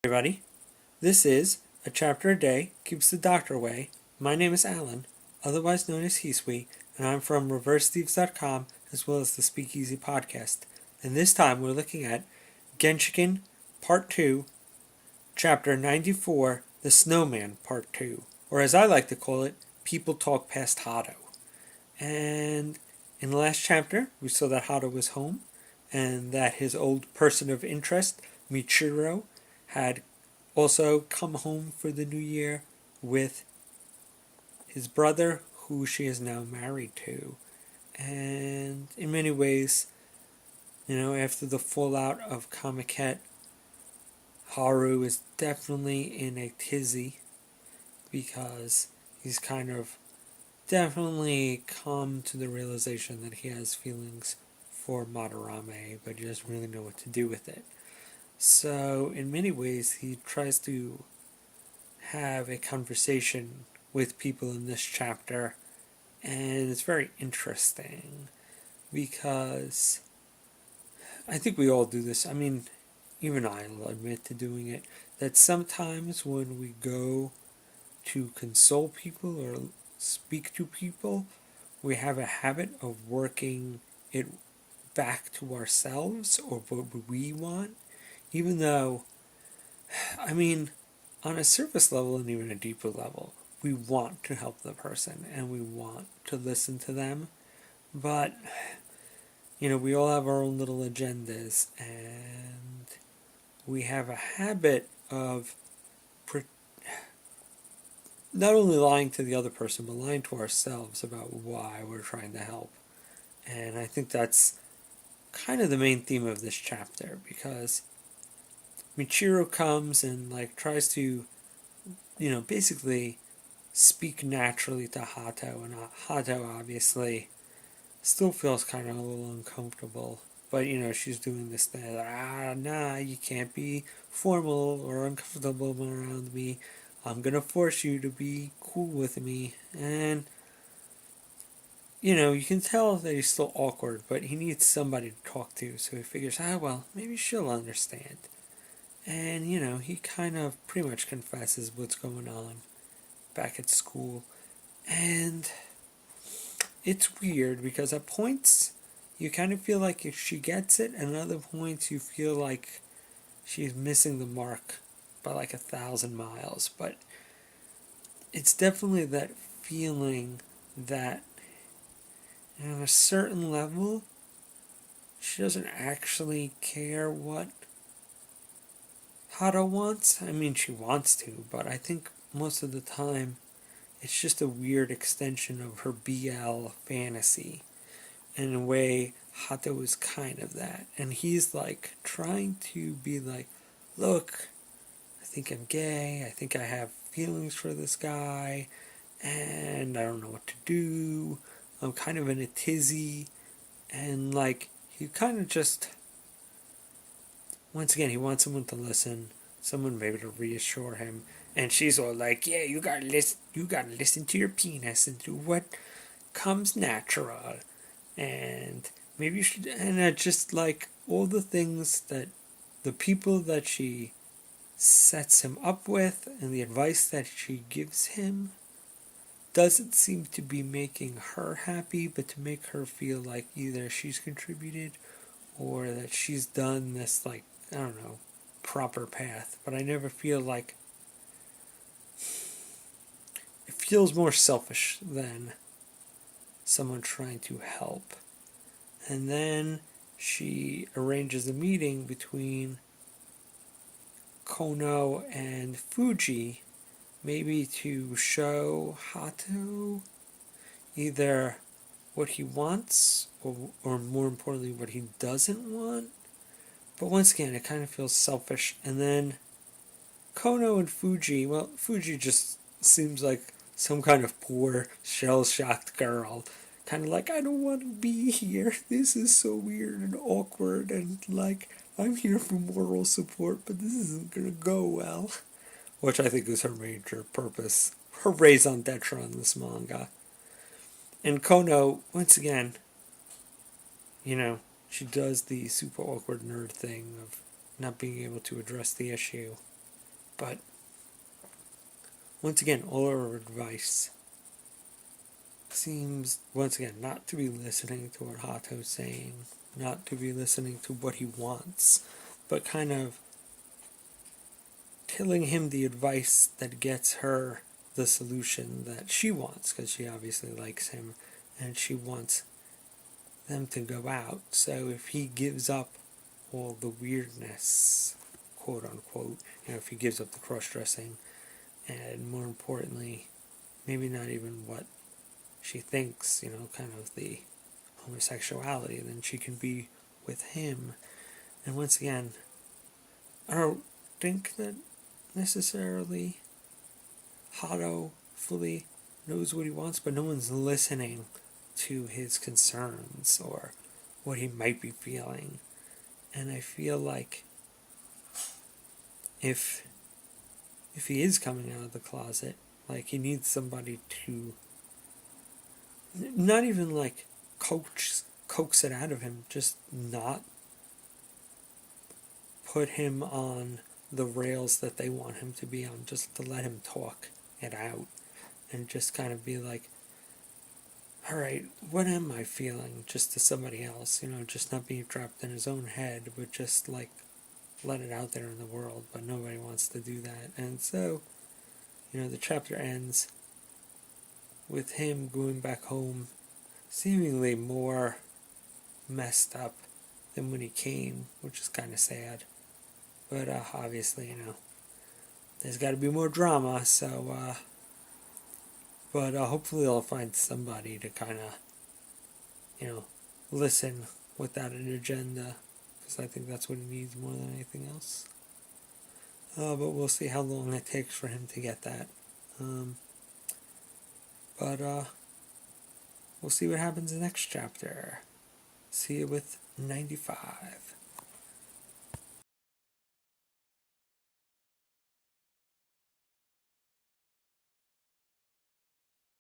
Everybody, this is A Chapter a Day Keeps the Doctor Away. My name is Alan, otherwise known as Hisui, and I'm from ReverseThieves.com as well as the Speakeasy podcast. And this time we're looking at Genshiken Part 2, Chapter 94, The Snowman Part 2, or as I like to call it, People Talk Past Hado. And in the last chapter, we saw that Hado was home, and that his old person of interest, Michiro, had also come home for the new year with his brother, who she is now married to. And in many ways, after the fallout of Kamiket, Haru is definitely in a tizzy because he's kind of definitely come to the realization that he has feelings for Madarame, but he doesn't really know what to do with it. So, in many ways, he tries to have a conversation with people in this chapter, and it's very interesting because I think we all do this. I mean, even I'll admit to doing it, that sometimes when we go to console people or speak to people, we have a habit of working it back to ourselves or what we want, even though, I mean, on a surface level and even a deeper level, we want to help the person and we want to listen to them, but we all have our own little agendas, and we have a habit of not only lying to the other person, but lying to ourselves about why we're trying to help. And I think that's kind of the main theme of this chapter, because Michiro comes and tries to, basically speak naturally to Hato, and Hato obviously still feels kind of a little uncomfortable. But she's doing this thing like, nah, you can't be formal or uncomfortable around me. I'm gonna force you to be cool with me. And you can tell that he's still awkward, but he needs somebody to talk to, so he figures, well, maybe she'll understand. And he kind of pretty much confesses what's going on back at school. And it's weird because at points you kind of feel like if she gets it, and at other points you feel like she's missing the mark by 1,000 miles. But it's definitely that feeling that on a certain level she doesn't actually care what Hado wants. I mean, she wants to, but I think most of the time it's just a weird extension of her BL fantasy. In a way, Hato is kind of that. And he's trying to be look, I think I'm gay, I think I have feelings for this guy, and I don't know what to do. I'm kind of in a tizzy. And he kind of just, once again, he wants someone to listen, someone maybe to reassure him. And she's all yeah, you gotta listen to your penis and do what comes natural. And maybe you should, and just all the things that the people that she sets him up with and the advice that she gives him doesn't seem to be making her happy, but to make her feel like either she's contributed or that she's done this I don't know, proper path. But I never feel it feels more selfish than someone trying to help. And then she arranges a meeting between Kono and Fuji, maybe to show Hato either what he wants or more importantly what he doesn't want. But once again, it kind of feels selfish. And then Kono and Fuji, well, Fuji just seems like some kind of poor, shell-shocked girl. Kind of I don't want to be here. This is so weird and awkward, and I'm here for moral support, but this isn't gonna go well. Which I think is her major purpose, her raison d'etre in this manga. And Kono, once again, she does the super awkward nerd thing of not being able to address the issue. But once again, all her advice seems, once again, not to be listening to what Hato's saying, not to be listening to what he wants, but kind of telling him the advice that gets her the solution that she wants, because she obviously likes him and she wants them to go out. So if he gives up all the weirdness, quote unquote, if he gives up the cross dressing, and more importantly, maybe not even what she thinks, kind of the homosexuality, then she can be with him. And once again, I don't think that necessarily Hato fully knows what he wants, but no one's listening to his concerns or what he might be feeling. And I feel like if he is coming out of the closet, like he needs somebody to not even like coax it out of him, just not put him on the rails that they want him to be on, just to let him talk it out and just kind of be like, all right, what am I feeling, just to somebody else, just not being trapped in his own head, but just like let it out there in the world. But nobody wants to do that. And so, the chapter ends with him going back home seemingly more messed up than when he came, which is kind of sad. But obviously, there's got to be more drama, so, but hopefully I'll find somebody to kind of, listen without an agenda, because I think that's what he needs more than anything else. But we'll see how long it takes for him to get that. But we'll see what happens in the next chapter. See you with 95.